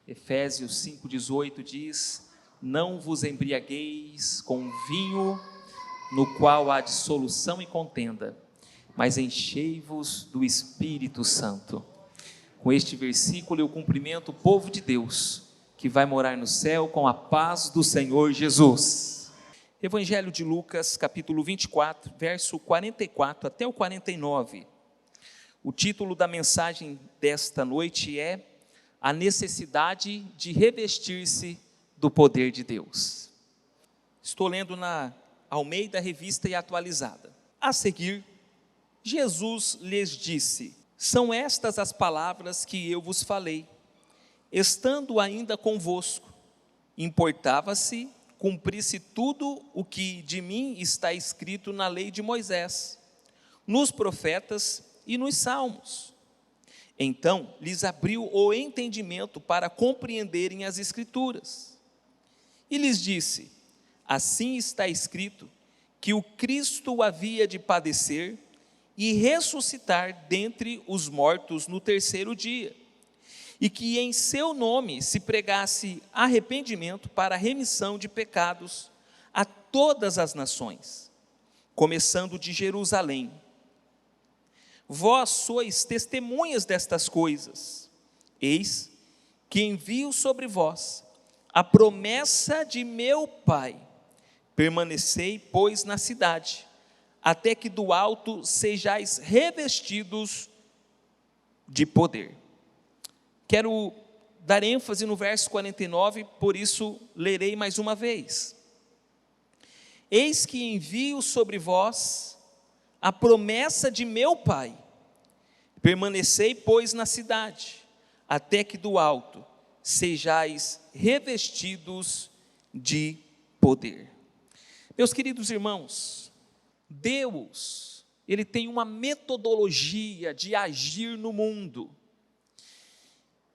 Efésios 5,18 diz: não vos embriagueis com vinho, no qual há dissolução e contenda, mas enchei-vos do Espírito Santo. Com este versículo eu cumprimento o povo de Deus, que vai morar no céu com a paz do Senhor Jesus. Evangelho de Lucas, capítulo 24, verso 44 até o 49. O título da mensagem desta noite é: a necessidade de revestir-se do poder de Deus. Estou lendo na Almeida Revista e Atualizada. A seguir, Jesus lhes disse: são estas as palavras que eu vos falei, estando ainda convosco. Importava-se cumprisse tudo o que de mim está escrito na lei de Moisés, nos profetas e nos salmos. Então lhes abriu o entendimento para compreenderem as Escrituras. E lhes disse: assim está escrito, que o Cristo havia de padecer e ressuscitar dentre os mortos no terceiro dia, e que em seu nome se pregasse arrependimento para a remissão de pecados a todas as nações, começando de Jerusalém. Vós sois testemunhas destas coisas. Eis que envio sobre vós a promessa de meu Pai. Permanecei, pois, na cidade, até que do alto sejais revestidos de poder. Quero dar ênfase no verso 49, por isso lerei mais uma vez. Eis que envio sobre vós a promessa de meu Pai. Permanecei, pois, na cidade, até que do alto sejais revestidos de poder. Meus queridos irmãos, Deus, Ele tem uma metodologia de agir no mundo.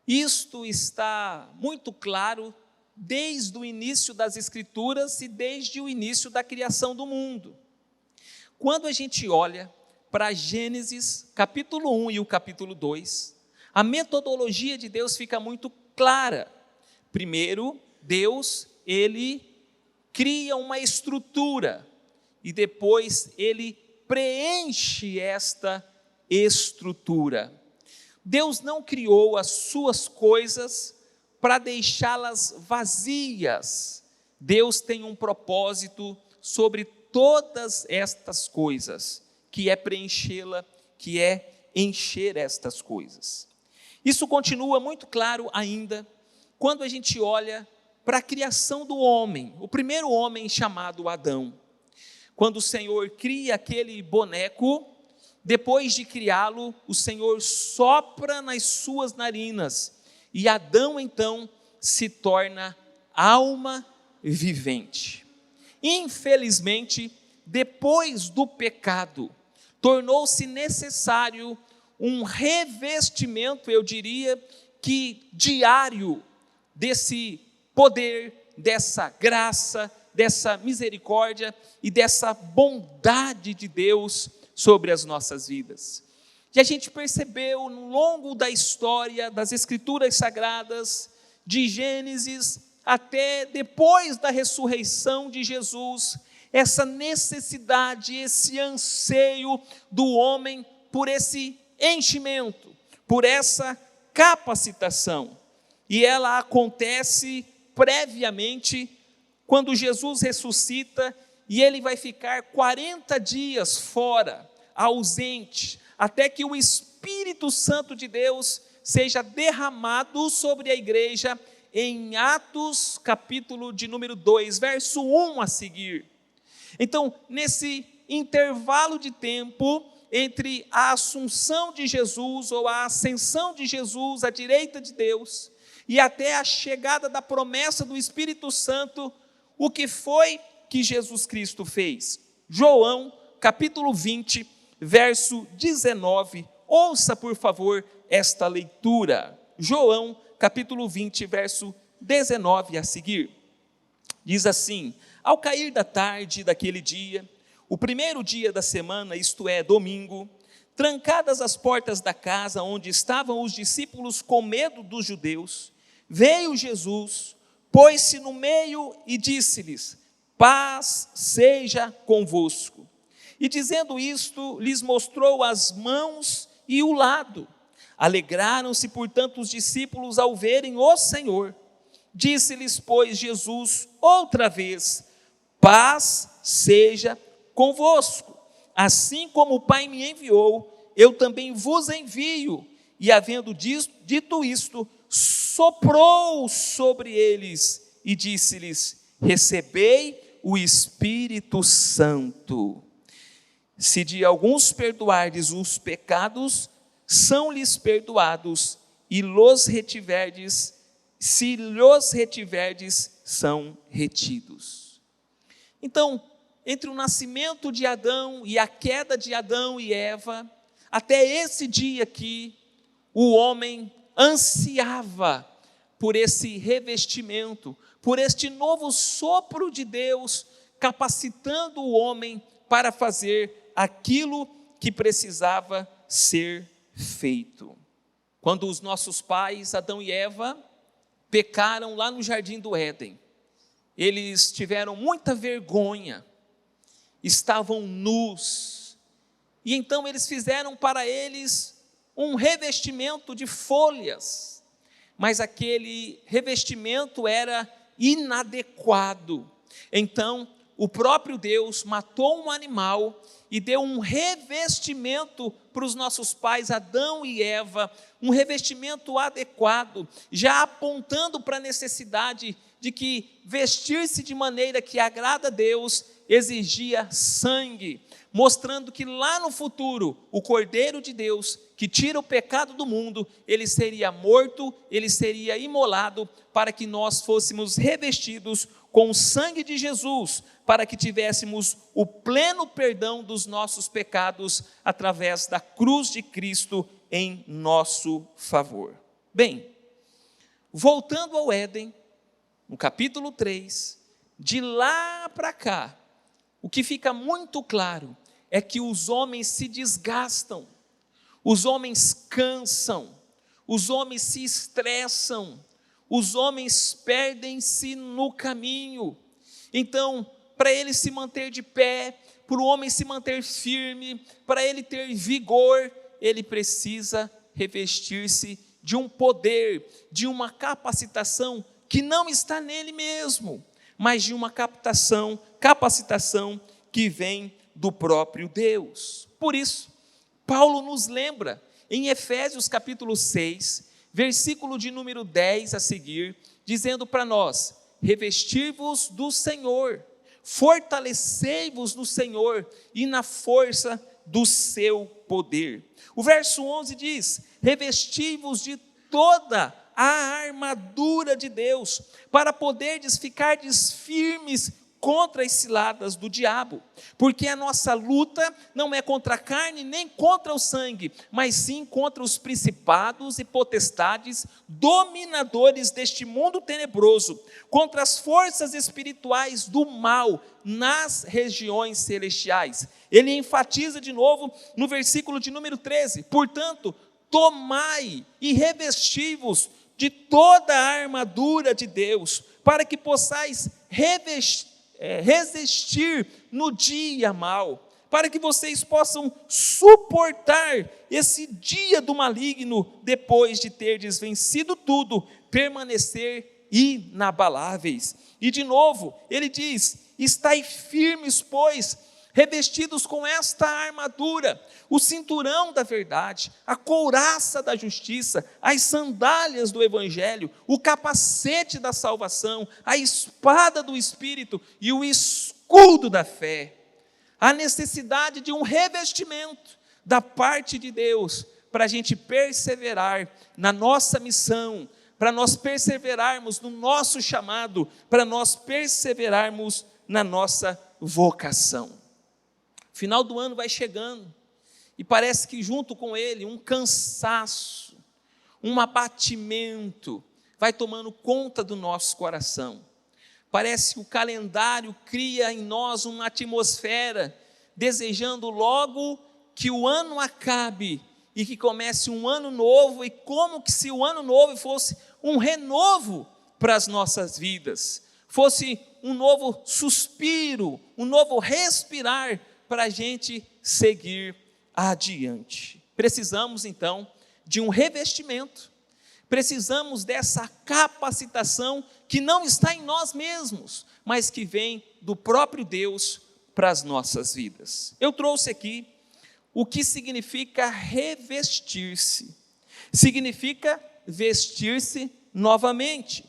Isto está muito claro desde o início das Escrituras e desde o início da criação do mundo. Quando a gente olha para Gênesis, capítulo 1 e o capítulo 2, a metodologia de Deus fica muito clara. Primeiro, Deus, Ele cria uma estrutura e depois Ele preenche esta estrutura. Deus não criou as suas coisas para deixá-las vazias. Deus tem um propósito sobre todas estas coisas, que é preenchê-la, que é encher estas coisas. Isso continua muito claro ainda quando a gente olha para a criação do homem, o primeiro homem chamado Adão. Quando o Senhor cria aquele boneco, depois de criá-lo, o Senhor sopra nas suas narinas, e Adão então se torna alma vivente. Infelizmente, depois do pecado, tornou-se necessário um revestimento, eu diria que diário, desse poder, dessa graça, dessa misericórdia e dessa bondade de Deus sobre as nossas vidas. E a gente percebeu no longo da história das Escrituras Sagradas, de Gênesis até depois da ressurreição de Jesus, essa necessidade, esse anseio do homem por esse enchimento, por essa capacitação. E ela acontece previamente quando Jesus ressuscita e ele vai ficar 40 dias fora, ausente, até que o Espírito Santo de Deus seja derramado sobre a igreja em Atos, capítulo de número 2, verso 1 a seguir. Então, nesse intervalo de tempo entre a assunção de Jesus ou a ascensão de Jesus à direita de Deus e até a chegada da promessa do Espírito Santo, o que foi que Jesus Cristo fez? João, capítulo 20, verso 19, ouça por favor esta leitura. João, capítulo 20, verso 19 a seguir. Diz assim: ao cair da tarde daquele dia, o primeiro dia da semana, isto é, domingo, trancadas as portas da casa onde estavam os discípulos com medo dos judeus, Veio Jesus, pôs-se no meio e disse-lhes: paz seja convosco. E dizendo isto, lhes mostrou as mãos e o lado. Alegraram-se, portanto, os discípulos ao verem o Senhor. Disse-lhes, pois, Jesus outra vez: paz seja convosco. Assim como o Pai me enviou, eu também vos envio. E havendo dito isto, soprou sobre eles e disse-lhes: recebei o Espírito Santo. Se de alguns perdoardes os pecados, são-lhes perdoados, e se lhos retiverdes, são retidos. Então, entre o nascimento de Adão e a queda de Adão e Eva, até esse dia aqui, o homem ansiava por esse revestimento, por este novo sopro de Deus, capacitando o homem para fazer aquilo que precisava ser feito. Quando os nossos pais, Adão e Eva, pecaram lá no jardim do Éden, eles tiveram muita vergonha, estavam nus, e então eles fizeram para eles um revestimento de folhas, mas aquele revestimento era inadequado. Então o próprio Deus matou um animal e deu um revestimento para os nossos pais Adão e Eva, um revestimento adequado, já apontando para a necessidade de que vestir-se de maneira que agrada a Deus exigia sangue, mostrando que lá no futuro, o Cordeiro de Deus, que tira o pecado do mundo, ele seria morto, ele seria imolado, para que nós fôssemos revestidos com o sangue de Jesus, para que tivéssemos o pleno perdão dos nossos pecados, através da cruz de Cristo em nosso favor. Bem, voltando ao Éden, no capítulo 3, de lá para cá, o que fica muito claro é que os homens se desgastam, os homens cansam, os homens se estressam, os homens perdem-se no caminho. Então, para ele se manter de pé, para o homem se manter firme, para ele ter vigor, ele precisa revestir-se de um poder, de uma capacitação que não está nele mesmo, mas de uma capacitação que vem do próprio Deus. Por isso, Paulo nos lembra, em Efésios capítulo 6, versículo de número 10 a seguir, dizendo para nós: revestir-vos do Senhor, fortalecei-vos no Senhor e na força do seu poder. O verso 11 diz: revesti-vos de toda a armadura de Deus, para poderdes ficar firmes contra as ciladas do diabo, porque a nossa luta não é contra a carne nem contra o sangue, mas sim contra os principados e potestades, dominadores deste mundo tenebroso, contra as forças espirituais do mal nas regiões celestiais. Ele enfatiza de novo no versículo de número 13: portanto, tomai e revesti-vos de toda a armadura de Deus, para que possais resistir no dia mau, para que vocês possam suportar esse dia do maligno, depois de terdes vencido tudo, permanecer inabaláveis. E de novo, ele diz: estai firmes, pois, revestidos com esta armadura, o cinturão da verdade, a couraça da justiça, as sandálias do evangelho, o capacete da salvação, a espada do Espírito e o escudo da fé. A necessidade de um revestimento da parte de Deus, para a gente perseverar na nossa missão, para nós perseverarmos no nosso chamado, para nós perseverarmos na nossa vocação. Final do ano vai chegando, e parece que junto com ele um cansaço, um abatimento vai tomando conta do nosso coração. Parece que o calendário cria em nós uma atmosfera, desejando logo que o ano acabe e que comece um ano novo, e como que se o ano novo fosse um renovo para as nossas vidas, fosse um novo suspiro, um novo respirar para a gente seguir adiante. Precisamos então de um revestimento, precisamos dessa capacitação que não está em nós mesmos, mas que vem do próprio Deus para as nossas vidas. Eu trouxe aqui o que significa revestir-se. Significa vestir-se novamente,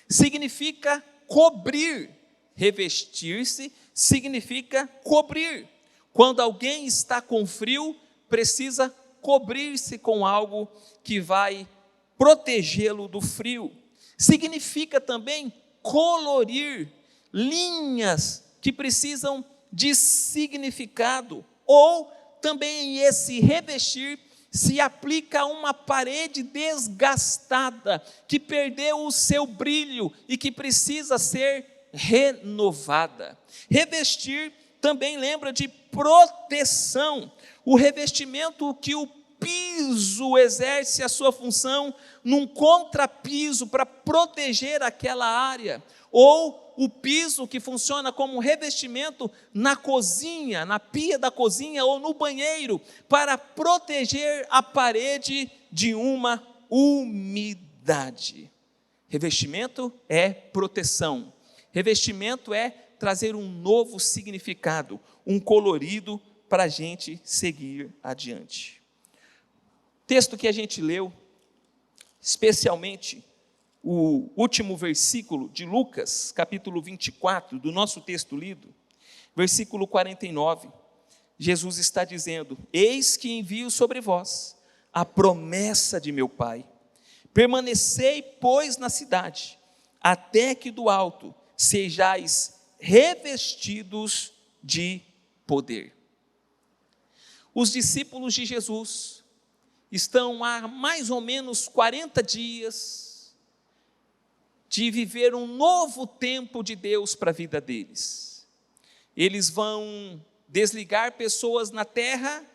significa cobrir. Revestir-se significa cobrir. Quando alguém está com frio, precisa cobrir-se com algo que vai protegê-lo do frio. Significa também colorir, linhas que precisam de significado, ou também esse revestir se aplica a uma parede desgastada, que perdeu o seu brilho e que precisa ser renovada. Revestir também lembra de proteção, o revestimento que o piso exerce a sua função num contrapiso para proteger aquela área, ou o piso que funciona como um revestimento na cozinha, na pia da cozinha ou no banheiro, para proteger a parede de uma umidade. Revestimento é proteção, revestimento é trazer um novo significado, um colorido para a gente seguir adiante. O texto que a gente leu, especialmente o último versículo de Lucas, capítulo 24, do nosso texto lido, versículo 49, Jesus está dizendo: eis que envio sobre vós a promessa de meu Pai, permanecei, pois, na cidade, até que do alto sejais revestidos de poder. Os discípulos de Jesus estão há mais ou menos 40 dias de viver um novo tempo de Deus para a vida deles. Eles vão desligar pessoas na terra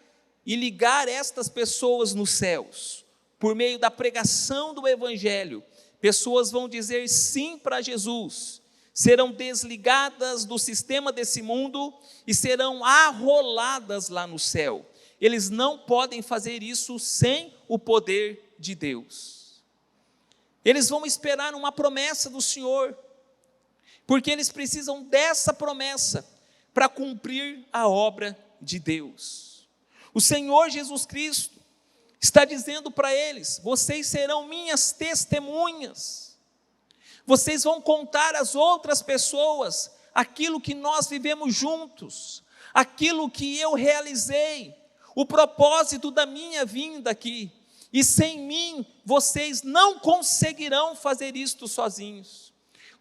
e ligar estas pessoas nos céus. Por meio da pregação do Evangelho, pessoas vão dizer sim para Jesus, serão desligadas do sistema desse mundo e serão arroladas lá no céu. Eles não podem fazer isso sem o poder de Deus. Eles vão esperar uma promessa do Senhor, porque eles precisam dessa promessa para cumprir a obra de Deus. O Senhor Jesus Cristo está dizendo para eles: vocês serão minhas testemunhas, vocês vão contar às outras pessoas aquilo que nós vivemos juntos, aquilo que eu realizei, o propósito da minha vinda aqui. E sem mim, vocês não conseguirão fazer isto sozinhos.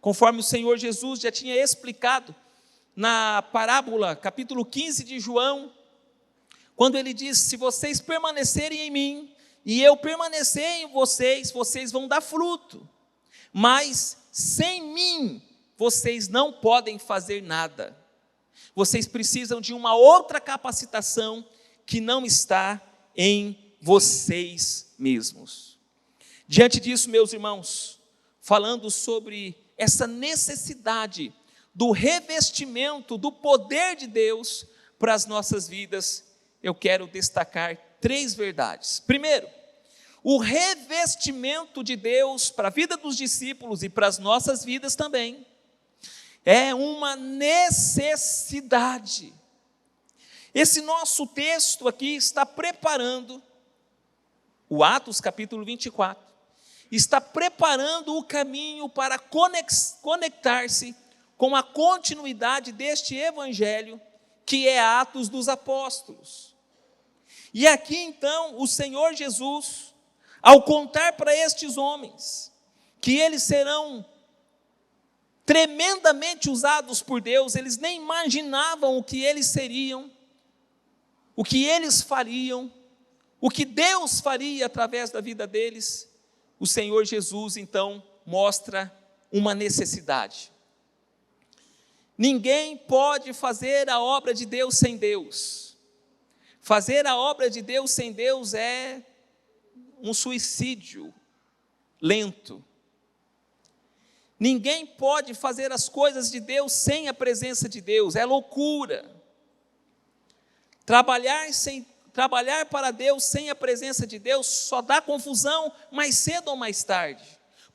Conforme o Senhor Jesus já tinha explicado na parábola, capítulo 15 de João, quando ele diz: se vocês permanecerem em mim, e eu permanecer em vocês, vocês vão dar fruto. Mas sem mim, vocês não podem fazer nada. Vocês precisam de uma outra capacitação que não está em vocês mesmos. Diante disso, meus irmãos, falando sobre essa necessidade do revestimento do poder de Deus para as nossas vidas, eu quero destacar 3 verdades. Primeiro, o revestimento de Deus para a vida dos discípulos e para as nossas vidas também é uma necessidade. Esse nosso texto aqui está preparando o Atos capítulo 24, está preparando o caminho para conectar-se com a continuidade deste evangelho, que é Atos dos Apóstolos. E aqui então o Senhor Jesus, ao contar para estes homens, que eles serão tremendamente usados por Deus, eles nem imaginavam o que eles seriam, o que eles fariam, o que Deus faria através da vida deles. O Senhor Jesus então mostra uma necessidade. Ninguém pode fazer a obra de Deus sem Deus. Fazer a obra de Deus sem Deus é um suicídio lento, Ninguém pode fazer as coisas de Deus sem a presença de Deus, é loucura. Trabalhar para Deus sem a presença de Deus só dá confusão mais cedo ou mais tarde.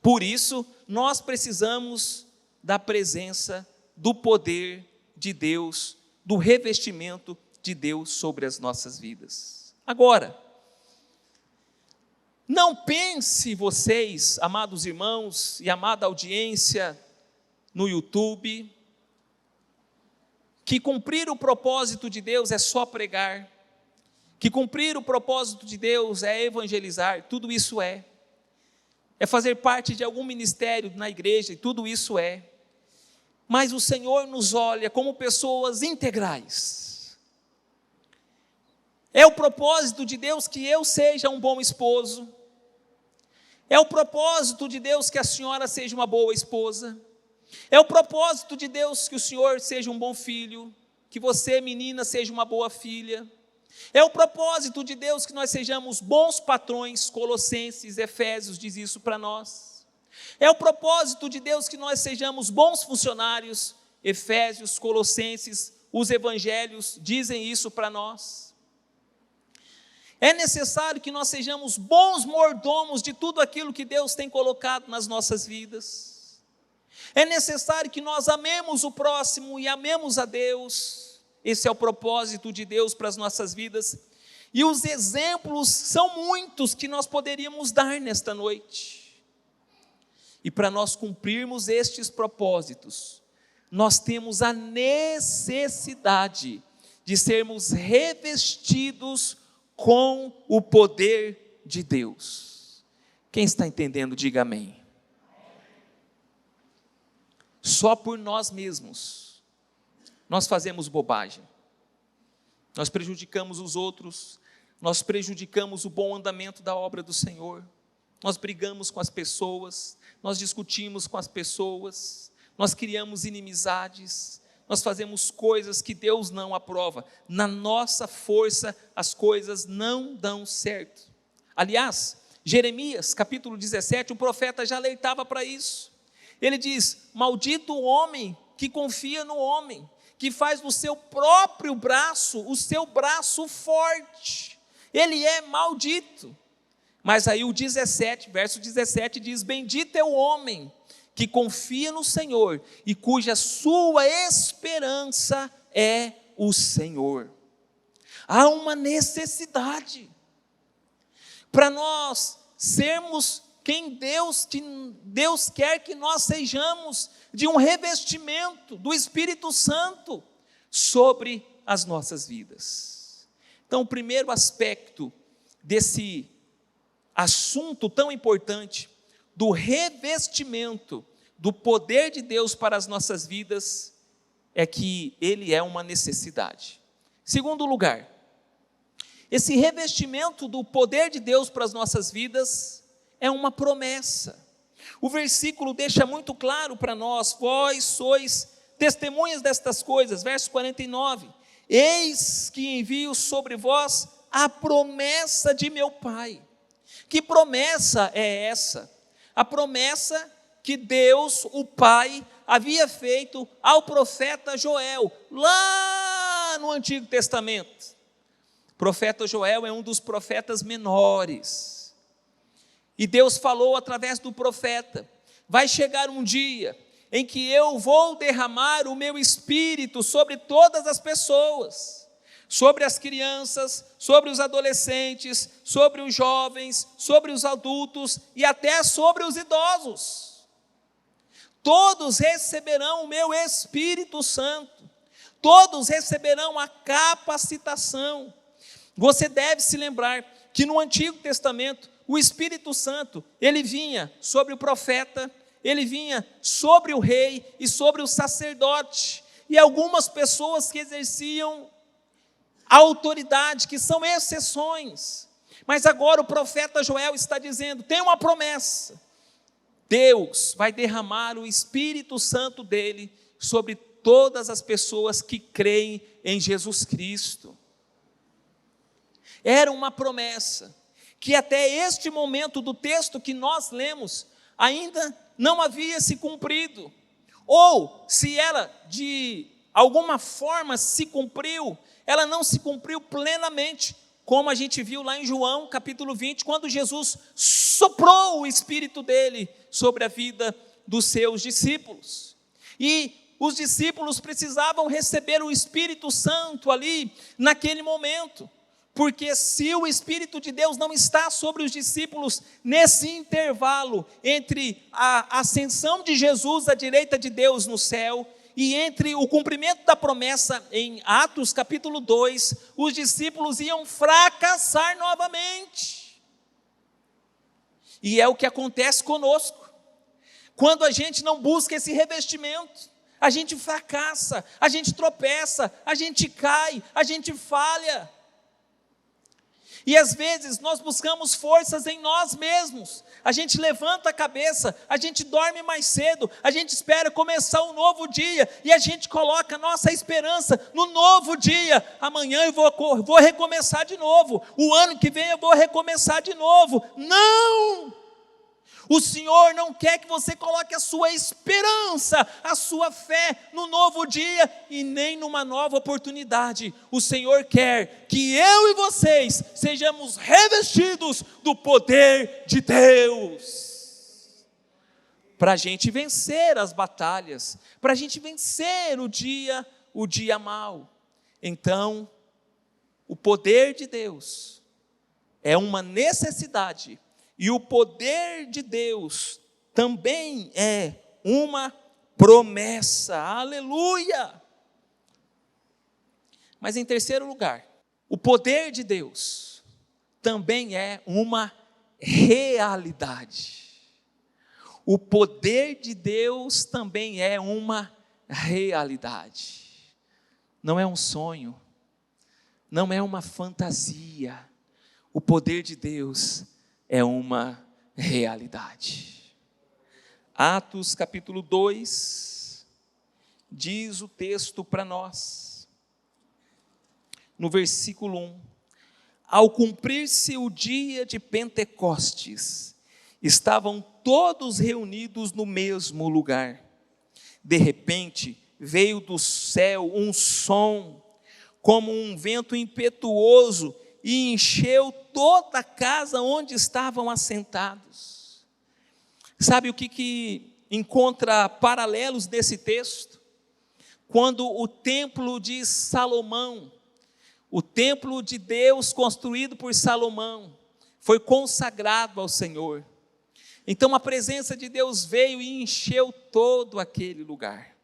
Por isso, nós precisamos da presença, do poder de Deus, do revestimento de Deus sobre as nossas vidas. Agora, não pense vocês, amados irmãos e amada audiência no YouTube, que cumprir o propósito de Deus é só pregar, que cumprir o propósito de Deus é evangelizar, tudo isso é fazer parte de algum ministério na igreja, e tudo isso é. Mas o Senhor nos olha como pessoas integrais. É o propósito de Deus que eu seja um bom esposo. É o propósito de Deus que a senhora seja uma boa esposa. É o propósito de Deus que o senhor seja um bom filho, que você, menina, seja uma boa filha. É o propósito de Deus que nós sejamos bons patrões. Colossenses, Efésios diz isso para nós. É o propósito de Deus que nós sejamos bons funcionários. Efésios, Colossenses, os evangelhos dizem isso para nós. É necessário que nós sejamos bons mordomos de tudo aquilo que Deus tem colocado nas nossas vidas. É necessário que nós amemos o próximo e amemos a Deus. Esse é o propósito de Deus para as nossas vidas. E os exemplos são muitos que nós poderíamos dar nesta noite. E para nós cumprirmos estes propósitos, nós temos a necessidade de sermos revestidos com o poder de Deus. Quem está entendendo, diga amém. Só por nós mesmos nós fazemos bobagem, nós prejudicamos os outros, nós prejudicamos o bom andamento da obra do Senhor, nós brigamos com as pessoas, nós discutimos com as pessoas, nós criamos inimizades, nós fazemos coisas que Deus não aprova. Na nossa força, as coisas não dão certo. Aliás, Jeremias, capítulo 17, o profeta já alertava para isso. Ele diz: maldito o homem que confia no homem, que faz do seu próprio braço o seu braço forte. Ele é maldito. Mas aí o 17, verso 17 diz: bendito é o homem que confia no Senhor e cuja sua esperança é o Senhor. Há uma necessidade para nós sermos quem Deus quer que nós sejamos, de um revestimento do Espírito Santo sobre as nossas vidas. Então, o primeiro aspecto desse assunto tão importante, do revestimento do poder de Deus para as nossas vidas, é que ele é uma necessidade. Segundo lugar, esse revestimento do poder de Deus para as nossas vidas é uma promessa. O versículo deixa muito claro para nós: vós sois testemunhas destas coisas, verso 49, eis que envio sobre vós a promessa de meu Pai. Que promessa é essa? A promessa que Deus, o Pai, havia feito ao profeta Joel, lá no Antigo Testamento. O profeta Joel é um dos profetas menores. E Deus falou através do profeta: vai chegar um dia em que eu vou derramar o meu espírito sobre todas as pessoas, sobre as crianças, sobre os adolescentes, sobre os jovens, sobre os adultos e até sobre os idosos. Todos receberão o meu Espírito Santo, todos receberão a capacitação. Você deve se lembrar que no Antigo Testamento, o Espírito Santo, ele vinha sobre o profeta, ele vinha sobre o rei e sobre o sacerdote, e algumas pessoas que exerciam a autoridade, que são exceções. Mas agora o profeta Joel está dizendo: tem uma promessa, Deus vai derramar o Espírito Santo dele sobre todas as pessoas que creem em Jesus Cristo. Era uma promessa que até este momento do texto que nós lemos, ainda não havia se cumprido, ou se ela de alguma forma se cumpriu, ela não se cumpriu plenamente, como a gente viu lá em João capítulo 20, quando Jesus soprou o Espírito dele sobre a vida dos seus discípulos, e os discípulos precisavam receber o Espírito Santo ali, naquele momento, porque se o Espírito de Deus não está sobre os discípulos, nesse intervalo entre a ascensão de Jesus à direita de Deus no céu, e entre o cumprimento da promessa em Atos capítulo 2, os discípulos iam fracassar novamente. E é o que acontece conosco. Quando a gente não busca esse revestimento, a gente fracassa, a gente tropeça, a gente cai, a gente falha. E às vezes nós buscamos forças em nós mesmos, a gente levanta a cabeça, a gente dorme mais cedo, a gente espera começar um novo dia, e a gente coloca a nossa esperança no novo dia. Amanhã eu vou recomeçar de novo, o ano que vem eu vou recomeçar de novo. Não! O Senhor não quer que você coloque a sua esperança, a sua fé no novo dia e nem numa nova oportunidade. O Senhor quer que eu e vocês sejamos revestidos do poder de Deus, para a gente vencer as batalhas, para a gente vencer o dia mau. Então, o poder de Deus é uma necessidade, e o poder de Deus também é uma promessa, aleluia! Mas em terceiro lugar, o poder de Deus também é uma realidade. O poder de Deus também é uma realidade. Não é um sonho, não é uma fantasia. O poder de Deus é uma realidade. Atos capítulo 2, diz o texto para nós, no versículo 1, ao cumprir-se o dia de Pentecostes, estavam todos reunidos no mesmo lugar. De repente, veio do céu um som, como um vento impetuoso, e encheu toda a casa onde estavam assentados. Sabe o que encontra paralelos desse texto? Quando o templo de Salomão, o templo de Deus construído por Salomão, foi consagrado ao Senhor. Então a presença de Deus veio e encheu todo aquele lugar.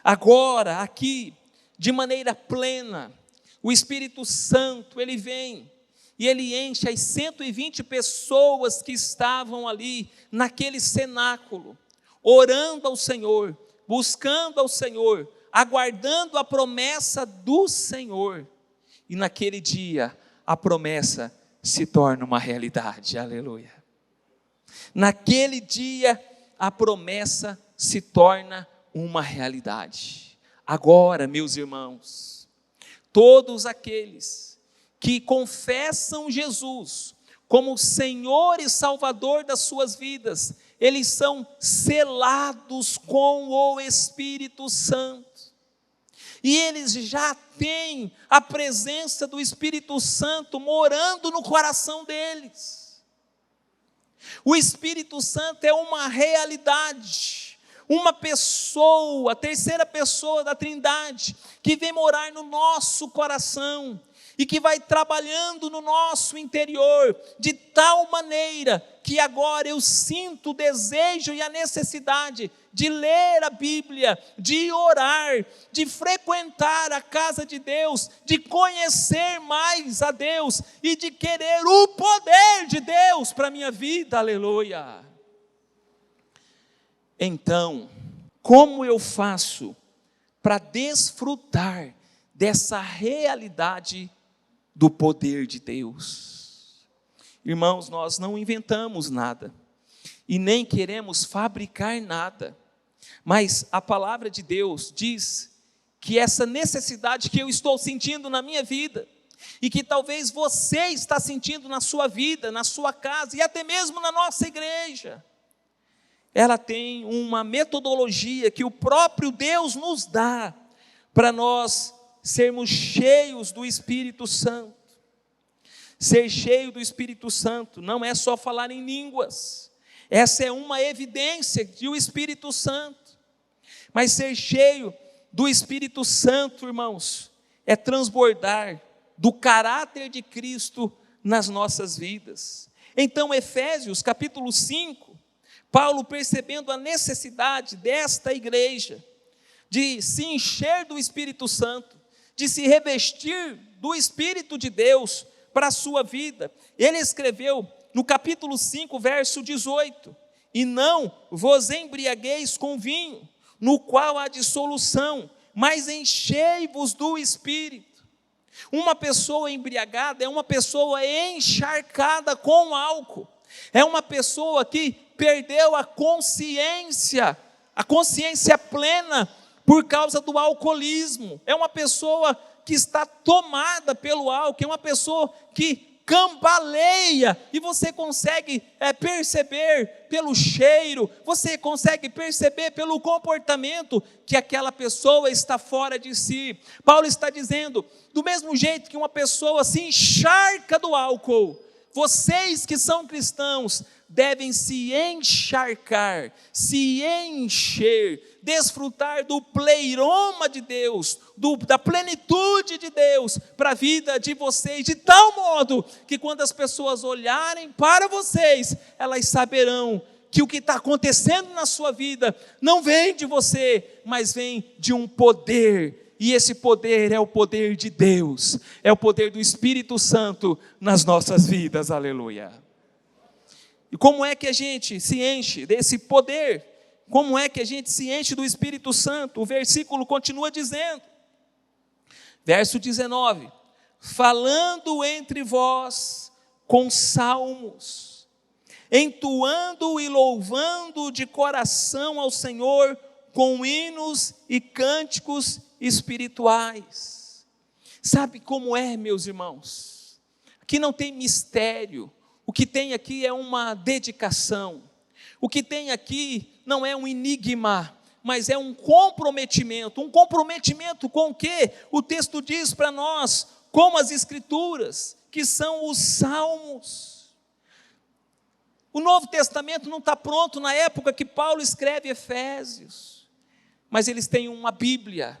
Agora, aqui, de maneira plena, o Espírito Santo, ele vem e ele enche as 120 pessoas que estavam ali naquele cenáculo, orando ao Senhor, buscando ao Senhor, aguardando a promessa do Senhor. E naquele dia, a promessa se torna uma realidade, aleluia. Naquele dia, a promessa se torna uma realidade. Agora, meus irmãos, todos aqueles que confessam Jesus como Senhor e Salvador das suas vidas, eles são selados com o Espírito Santo. E eles já têm a presença do Espírito Santo morando no coração deles. O Espírito Santo é uma realidade, uma pessoa, a terceira pessoa da Trindade, que vem morar no nosso coração e que vai trabalhando no nosso interior, de tal maneira que agora eu sinto o desejo e a necessidade de ler a Bíblia, de orar, de frequentar a casa de Deus, de conhecer mais a Deus e de querer o poder de Deus para a minha vida, aleluia. Então, como eu faço para desfrutar dessa realidade do poder de Deus? Irmãos, nós não inventamos nada e nem queremos fabricar nada, mas a palavra de Deus diz que essa necessidade que eu estou sentindo na minha vida e que talvez você está sentindo na sua vida, na sua casa e até mesmo na nossa igreja, ela tem uma metodologia que o próprio Deus nos dá para nós sermos cheios do Espírito Santo. Ser cheio do Espírito Santo não é só falar em línguas. Essa é uma evidência de o Espírito Santo. Mas ser cheio do Espírito Santo, irmãos, é transbordar do caráter de Cristo nas nossas vidas. Então, Efésios capítulo 5, Paulo, percebendo a necessidade desta igreja de se encher do Espírito Santo, de se revestir do Espírito de Deus para a sua vida, ele escreveu no capítulo 5, verso 18: e não vos embriagueis com vinho, no qual há dissolução, mas enchei-vos do Espírito. Uma pessoa embriagada é uma pessoa encharcada com álcool, é uma pessoa que perdeu a consciência plena por causa do alcoolismo, é uma pessoa que está tomada pelo álcool, é uma pessoa que cambaleia, e você consegue perceber pelo cheiro, você consegue perceber pelo comportamento que aquela pessoa está fora de si. Paulo está dizendo, do mesmo jeito que uma pessoa se encharca do álcool, vocês que são cristãos devem se encharcar, se encher, desfrutar do pleiroma de Deus, da plenitude de Deus para a vida de vocês, de tal modo que quando as pessoas olharem para vocês, elas saberão que o que está acontecendo na sua vida não vem de você, mas vem de um poder, e esse poder é o poder de Deus, é o poder do Espírito Santo nas nossas vidas, aleluia. E como é que a gente se enche desse poder? Como é que a gente se enche do Espírito Santo? O versículo continua dizendo, verso 19: falando entre vós com salmos, entoando e louvando de coração ao Senhor com hinos e cânticos espirituais. Sabe como é, meus irmãos? Aqui não tem mistério. O que tem aqui é uma dedicação. O que tem aqui não é um enigma, mas é um comprometimento. Um comprometimento com o quê? O texto diz para nós, como as Escrituras, que são os salmos. O Novo Testamento não está pronto na época que Paulo escreve Efésios, mas eles têm uma Bíblia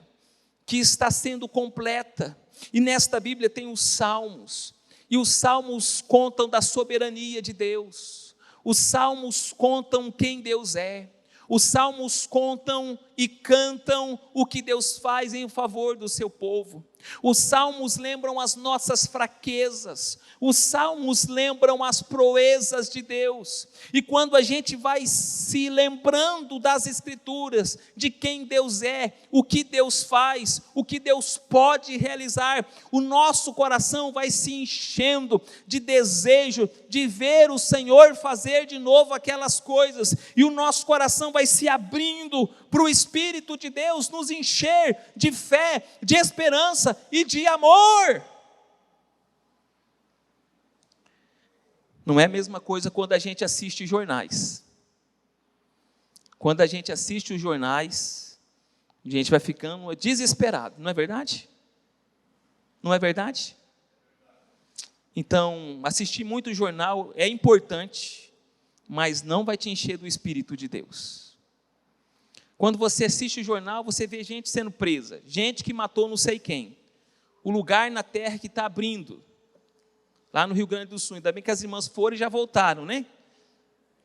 que está sendo completa, e nesta Bíblia tem os salmos. E os salmos contam da soberania de Deus, os salmos contam quem Deus é, os salmos contam e cantam o que Deus faz em favor do seu povo. Os salmos lembram as nossas fraquezas, os salmos lembram as proezas de Deus, e quando a gente vai se lembrando das Escrituras, de quem Deus é, o que Deus faz, o que Deus pode realizar, o nosso coração vai se enchendo de desejo de ver o Senhor fazer de novo aquelas coisas, e o nosso coração vai se abrindo para o Espírito de Deus nos encher de fé, de esperança e de amor. Não é a mesma coisa quando a gente assiste jornais. Quando a gente assiste os jornais, a gente vai ficando desesperado, não é verdade? Não é verdade? Então, assistir muito jornal é importante, mas não vai te encher do Espírito de Deus. Quando você assiste o jornal, você vê gente sendo presa, gente que matou não sei quem, o lugar na terra que está abrindo, lá no Rio Grande do Sul. Ainda bem que as irmãs foram e já voltaram, né?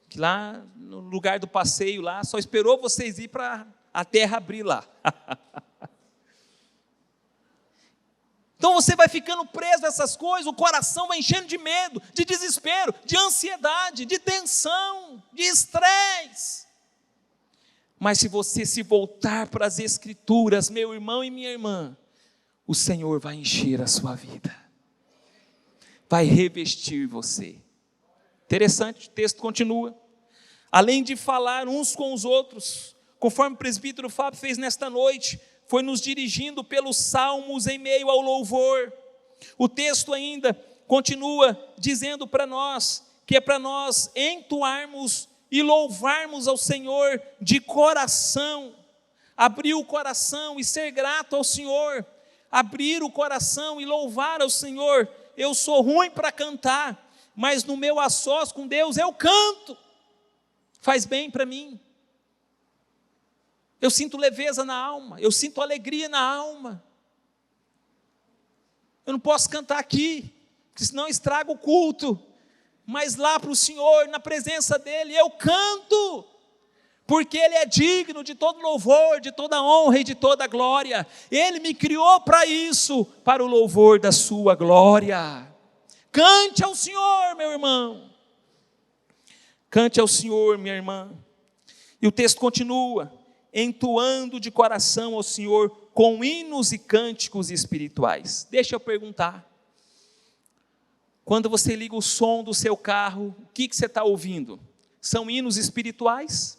Que lá no lugar do passeio lá, só esperou vocês ir para a terra abrir lá. Então você vai ficando preso a essas coisas, o coração vai enchendo de medo, de desespero, de ansiedade, de tensão, de estresse. Mas se você se voltar para as Escrituras, meu irmão e minha irmã, o Senhor vai encher a sua vida, vai revestir você. Interessante, o texto continua. Além de falar uns com os outros, conforme o presbítero Fábio fez nesta noite, foi nos dirigindo pelos salmos em meio ao louvor. O texto ainda continua dizendo para nós, que é para nós entoarmos e louvarmos ao Senhor de coração, abrir o coração e ser grato ao Senhor, abrir o coração e louvar ao Senhor. Eu sou ruim para cantar, mas no meu a sós com Deus eu canto, faz bem para mim. Eu sinto leveza na alma, eu sinto alegria na alma. Eu não posso cantar aqui, porque senão estraga o culto, mas lá para o Senhor, na presença dEle, eu canto, porque Ele é digno de todo louvor, de toda honra e de toda glória. Ele me criou para isso, para o louvor da sua glória. Cante ao Senhor, meu irmão. Cante ao Senhor, minha irmã. E o texto continua: entoando de coração ao Senhor com hinos e cânticos espirituais. Deixa eu perguntar. Quando você liga o som do seu carro, o que você está ouvindo? São hinos espirituais?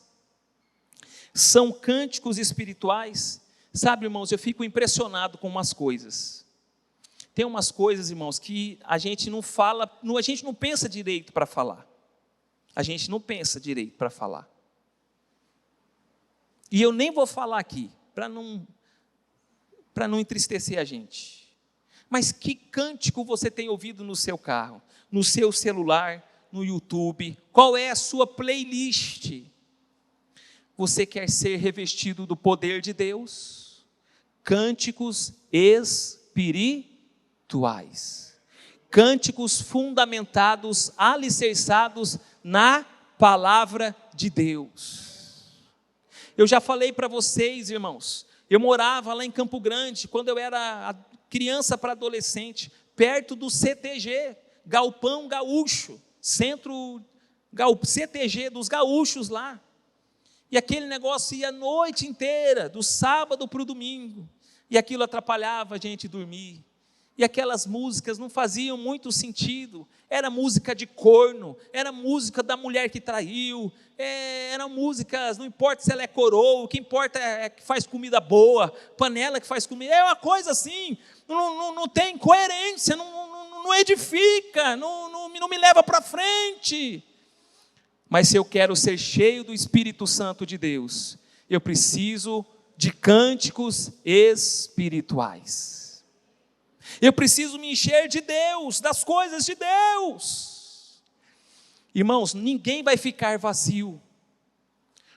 São cânticos espirituais? Sabe, irmãos, eu fico impressionado com umas coisas. Tem umas coisas, irmãos, que a gente não fala, a gente não pensa direito para falar. A gente não pensa direito para falar. E eu nem vou falar aqui, para não entristecer a gente. Mas que cântico você tem ouvido no seu carro, no seu celular, no YouTube? Qual é a sua playlist? Você quer ser revestido do poder de Deus? Cânticos espirituais. Cânticos fundamentados, alicerçados na palavra de Deus. Eu já falei para vocês, irmãos, eu morava lá em Campo Grande, quando eu era criança para adolescente, perto do CTG, Galpão Gaúcho, CTG dos gaúchos lá. E aquele negócio ia a noite inteira, do sábado para o domingo, e aquilo atrapalhava a gente dormir. E aquelas músicas não faziam muito sentido, era música de corno, era música da mulher que traiu, eram músicas, não importa se ela é coroa, o que importa é que faz comida boa, panela que faz comida, é uma coisa assim, não tem coerência, não edifica, não me leva para frente. Mas se eu quero ser cheio do Espírito Santo de Deus, eu preciso de cânticos espirituais. Eu preciso me encher de Deus, das coisas de Deus. Irmãos, ninguém vai ficar vazio.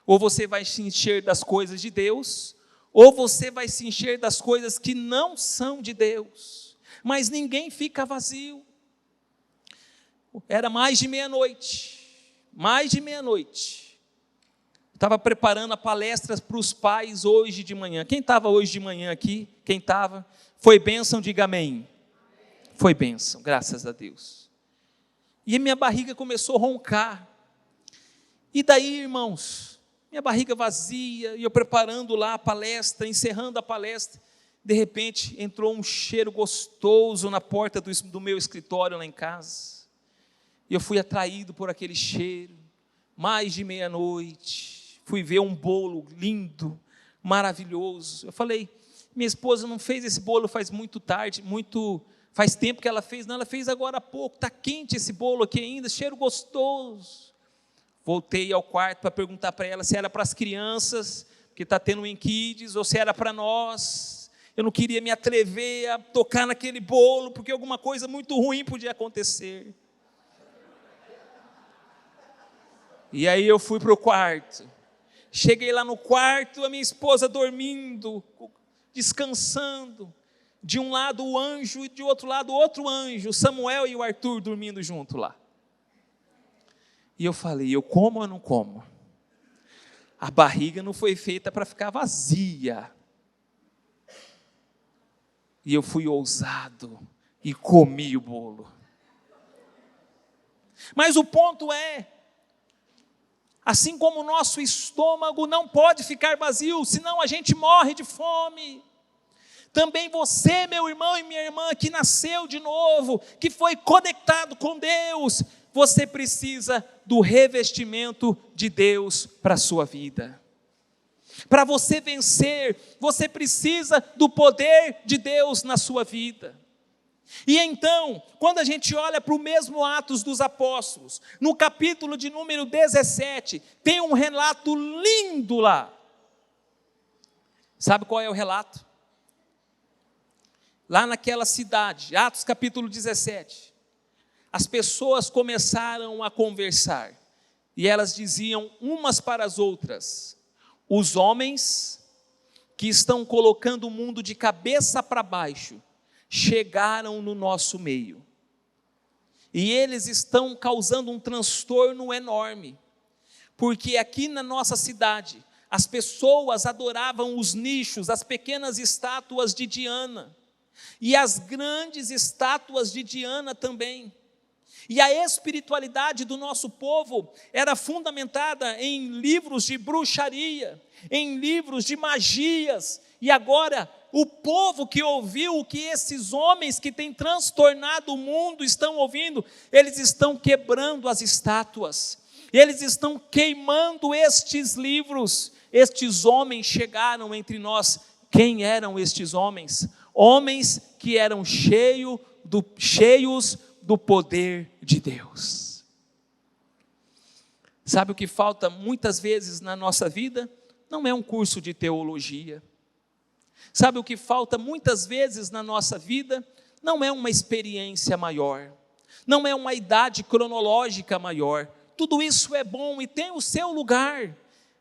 Ou você vai se encher das coisas de Deus, ou você vai se encher das coisas que não são de Deus. Mas ninguém fica vazio. Era mais de meia-noite. Estava preparando a palestra para os pais hoje de manhã. Quem estava hoje de manhã aqui? Quem estava? Foi bênção, diga amém. Foi bênção, graças a Deus. E a minha barriga começou a roncar. E daí, irmãos, minha barriga vazia, e eu preparando lá a palestra, encerrando a palestra, de repente entrou um cheiro gostoso na porta do meu escritório lá em casa. E eu fui atraído por aquele cheiro, mais de meia-noite, fui ver um bolo lindo, maravilhoso. Eu falei, minha esposa não fez esse bolo faz faz tempo que ela fez, não, ela fez agora há pouco, está quente esse bolo aqui ainda, cheiro gostoso. Voltei ao quarto para perguntar para ela se era para as crianças, porque está tendo um Kids, ou se era para nós. Eu não queria me atrever a tocar naquele bolo, porque alguma coisa muito ruim podia acontecer. E aí eu fui para o quarto, cheguei lá no quarto, a minha esposa dormindo, descansando, de um lado o anjo e de outro lado outro anjo, Samuel e o Arthur dormindo junto lá. E eu falei, eu como ou não como? A barriga não foi feita para ficar vazia. E eu fui ousado e comi o bolo. Mas o ponto é, assim como o nosso estômago não pode ficar vazio, senão a gente morre de fome. Também você, meu irmão e minha irmã, que nasceu de novo, que foi conectado com Deus, você precisa do revestimento de Deus para a sua vida. Para você vencer, você precisa do poder de Deus na sua vida. E então, quando a gente olha para o mesmo Atos dos Apóstolos, no capítulo de número 17, tem um relato lindo lá. Sabe qual é o relato? Lá naquela cidade, Atos capítulo 17, as pessoas começaram a conversar, e elas diziam umas para as outras: os homens que estão colocando o mundo de cabeça para baixo, chegaram no nosso meio, e eles estão causando um transtorno enorme, porque aqui na nossa cidade, as pessoas adoravam os nichos, as pequenas estátuas de Diana, e as grandes estátuas de Diana também. E a espiritualidade do nosso povo era fundamentada em livros de bruxaria, em livros de magias. E agora, o povo que ouviu o que esses homens que têm transtornado o mundo estão ouvindo, eles estão quebrando as estátuas, eles estão queimando estes livros. Estes homens chegaram entre nós. Quem eram estes homens? Homens que eram cheios do poder de Deus. Sabe o que falta muitas vezes na nossa vida? Não é um curso de teologia. Sabe o que falta muitas vezes na nossa vida? Não é uma experiência maior, não é uma idade cronológica maior. Tudo isso é bom e tem o seu lugar,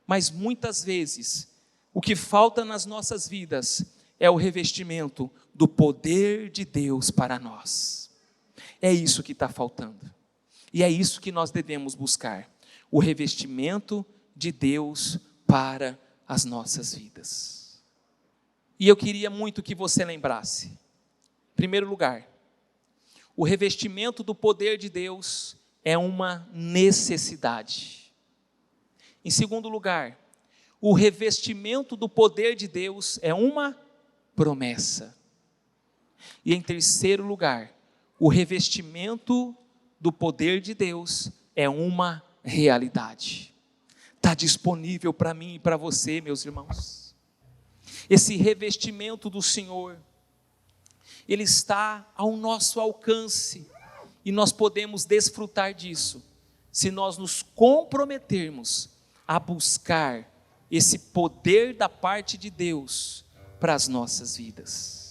mas muitas vezes o que falta nas nossas vidas é o revestimento do poder de Deus para nós. É isso que está faltando, e é isso que nós devemos buscar, o revestimento de Deus para as nossas vidas. E eu queria muito que você lembrasse, em primeiro lugar, o revestimento do poder de Deus é uma necessidade. Em segundo lugar, o revestimento do poder de Deus é uma promessa. E em terceiro lugar, o revestimento do poder de Deus é uma realidade. Está disponível para mim e para você, meus irmãos. Esse revestimento do Senhor, ele está ao nosso alcance, e nós podemos desfrutar disso, se nós nos comprometermos a buscar esse poder da parte de Deus para as nossas vidas.